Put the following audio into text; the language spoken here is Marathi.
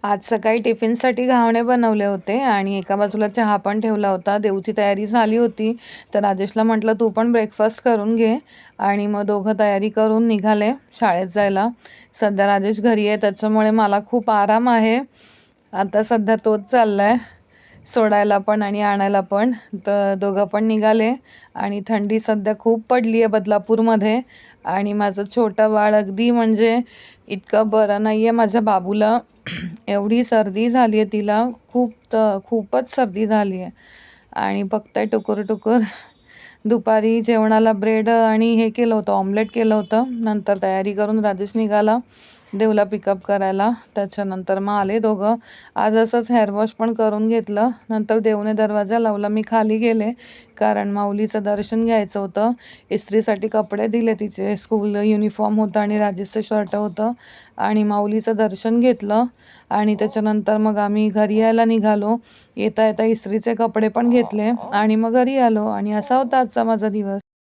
आज सकाळी टिफिनसाठी घावणे बनवले होते आणि एका बाजूला चहा पण ठेवला होता. देवची तयारी झाली होती, तर राजेशला म्हटलं तू पण ब्रेकफास्ट करून घे आणि मग दोघं तयारी करून निघाले शाळेत जायला. सध्या राजेश घरी आहे त्याच्यामुळे मला खूप आराम आहे. आता सध्या तोच चाललाय सोडायला पण आणि आणायला पण. तर दोघं पण निघाले आणि थंडी सध्या खूप पडली आहे बदलापूरमध्ये. आणि माझं छोटं बाळ अगदी म्हणजे इतकं बरं नाही आहे माझ्या बाबूला. एवढी सर्दी झाली आहे तिला, खूपच सर्दी झाली आहे. आणि बघताय टुकूर टुकूर दुपारी जेवणाला ब्रेड आणि हे केलं होतं, ऑमलेट केलं होतं. नंतर तयारी करून राजेश निघाला देवला पिकअप करायला. त्याच्यानंतर मग आले दोघं. आज असंच हेअरवॉश पण करून घेतलं. नंतर देवने दरवाजा लावला. मी खाली गेले कारण माऊलीचं दर्शन घ्यायचं होतं. इस्त्रीसाठी कपडे दिले, तिचे स्कूल युनिफॉर्म होतं आणि राजेशचं शर्ट होतं. आणि माऊलीचं दर्शन घेतलं आणि त्याच्यानंतर मग आम्ही घरी यायला निघालो. येता येता इस्त्रीचे कपडे पण घेतले आणि मग घरी आलो. आणि असा होता आजचा माझा दिवस.